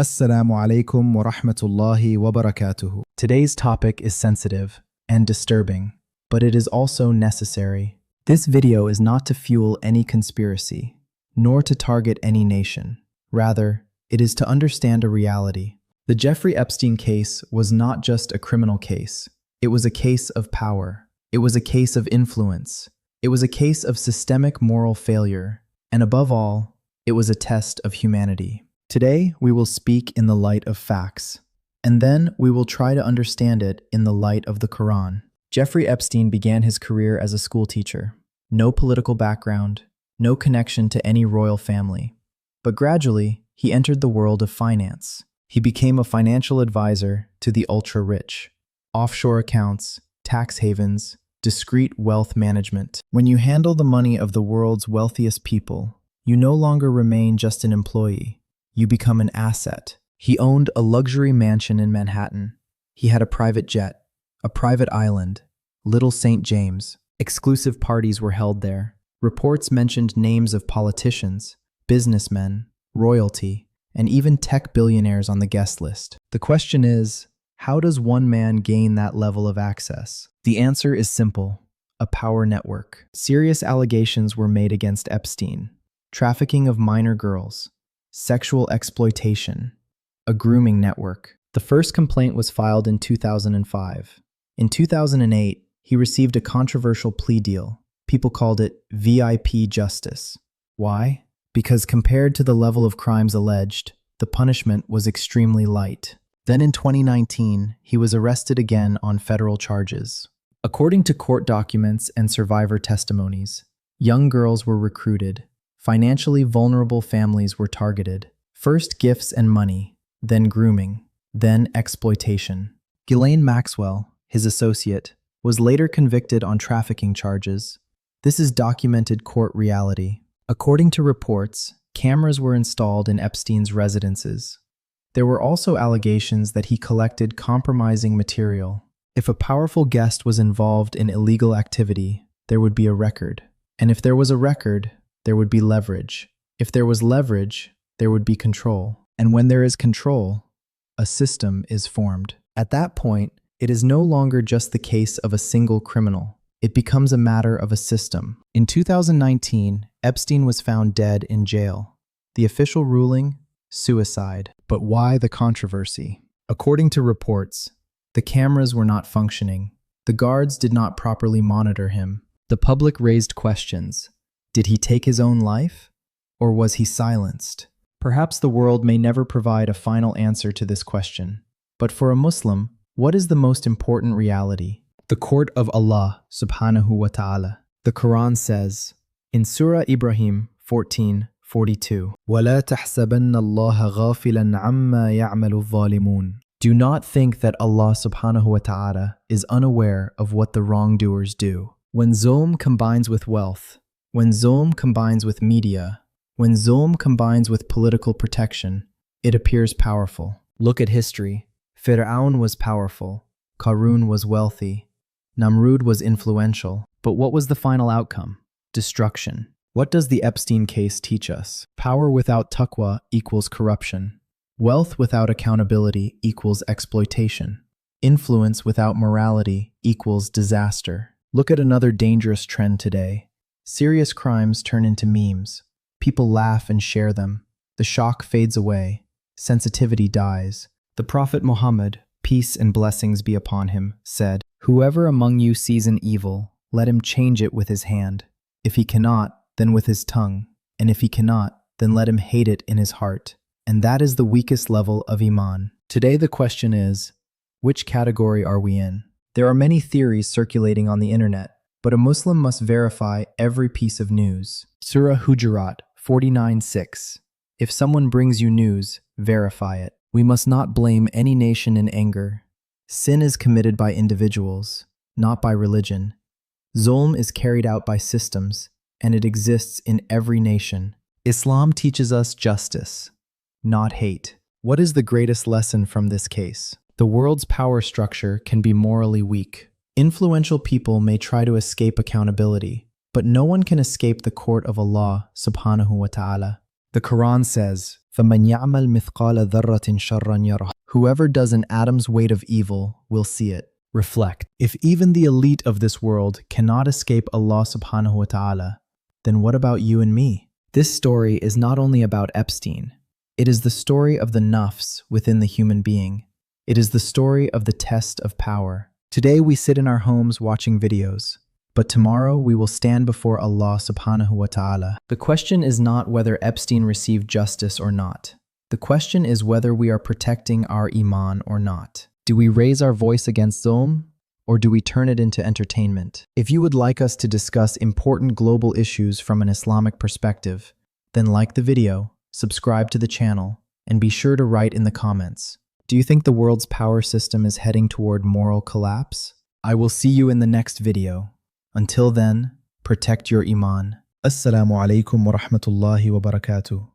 Assalamu alaikum wa rahmatullahi wa barakatuhu. Today's topic is sensitive and disturbing, but it is also necessary. This video is not to fuel any conspiracy, nor to target any nation. Rather, it is to understand a reality. The Jeffrey Epstein case was not just a criminal case. It was a case of power. It was a case of influence. It was a case of systemic moral failure. And above all, it was a test of humanity. Today, we will speak in the light of facts, and then we will try to understand it in the light of the Quran. Jeffrey Epstein began his career as a schoolteacher. No political background, no connection to any royal family. But gradually, he entered the world of finance. He became a financial advisor to the ultra-rich. Offshore accounts, tax havens, discreet wealth management. When you handle the money of the world's wealthiest people, you no longer remain just an employee. You become an asset. He owned a luxury mansion in Manhattan. He had a private jet, a private island, Little St. James. Exclusive parties were held there. Reports mentioned names of politicians, businessmen, royalty, and even tech billionaires on the guest list. The question is, how does one man gain that level of access? The answer is simple: a power network. Serious allegations were made against Epstein: trafficking of minor girls, sexual exploitation, a grooming network. The first complaint was filed in 2005. In 2008, he received a controversial plea deal. People called it VIP justice. Why? Because compared to the level of crimes alleged, the punishment was extremely light. Then in 2019, he was arrested again on federal charges. According to court documents and survivor testimonies, young girls were recruited. Financially vulnerable families were targeted. First gifts and money, then grooming, then exploitation. Ghislaine Maxwell, his associate, was later convicted on trafficking charges. This is documented court reality. According to reports, cameras were installed in Epstein's residences. There were also allegations that he collected compromising material. If a powerful guest was involved in illegal activity, there would be a record. And if there was a record, there would be leverage. If there was leverage, there would be control. And when there is control, a system is formed. At that point, it is no longer just the case of a single criminal. It becomes a matter of a system. In 2019, Epstein was found dead in jail. The official ruling? Suicide. But why the controversy? According to reports, the cameras were not functioning. The guards did not properly monitor him. The public raised questions. Did he take his own life? Or was he silenced? Perhaps the world may never provide a final answer to this question. But for a Muslim, what is the most important reality? The court of Allah, Subhanahu wa ta'ala. The Quran says, in Surah Ibrahim 14:42, وَلَا تَحْسَبَنَّ اللَّهَ غَافِلًا عَمَّا يَعْمَلُ الظَّالِمُونَ. Do not think that Allah Subhanahu wa ta'ala is unaware of what the wrongdoers do. When Zulm combines with wealth, when Zulm combines with media, when Zulm combines with political protection, it appears powerful. Look at history. Fir'aun was powerful. Qarun was wealthy. Namrud was influential. But what was the final outcome? Destruction. What does the Epstein case teach us? Power without taqwa equals corruption. Wealth without accountability equals exploitation. Influence without morality equals disaster. Look at another dangerous trend today. Serious crimes turn into memes. People laugh and share them. The shock fades away. Sensitivity dies. The Prophet Muhammad, peace and blessings be upon him, said, "Whoever among you sees an evil, let him change it with his hand. If he cannot, then with his tongue. And if he cannot, then let him hate it in his heart." And that is the weakest level of Iman. Today the question is, which category are we in? There are many theories circulating on the internet, but a Muslim must verify every piece of news. Surah Hujurat 49:6. If someone brings you news, verify it. We must not blame any nation in anger. Sin is committed by individuals, not by religion. Zulm is carried out by systems, and it exists in every nation. Islam teaches us justice, not hate. What is the greatest lesson from this case? The world's power structure can be morally weak. Influential people may try to escape accountability, but no one can escape the court of Allah Subhanahu wa ta'ala. The Quran says, فَمَنْ يَعْمَلْ مِثْقَالَ ذَرَّةٍ شَرًّا يَرَهُ. Whoever does an atom's weight of evil will see it. Reflect. If even the elite of this world cannot escape Allah subhanahu wa ta'ala, then what about you and me? This story is not only about Epstein. It is the story of the nafs within the human being. It is the story of the test of power. Today we sit in our homes watching videos, but tomorrow we will stand before Allah subhanahu wa ta'ala. The question is not whether Epstein received justice or not. The question is whether we are protecting our iman or not. Do we raise our voice against Zulm, or do we turn it into entertainment? If you would like us to discuss important global issues from an Islamic perspective, then like the video, subscribe to the channel, and be sure to write in the comments. Do you think the world's power system is heading toward moral collapse? I will see you in the next video. Until then, protect your iman. Assalamu alaikum wa rahmatullahi wa barakatuh.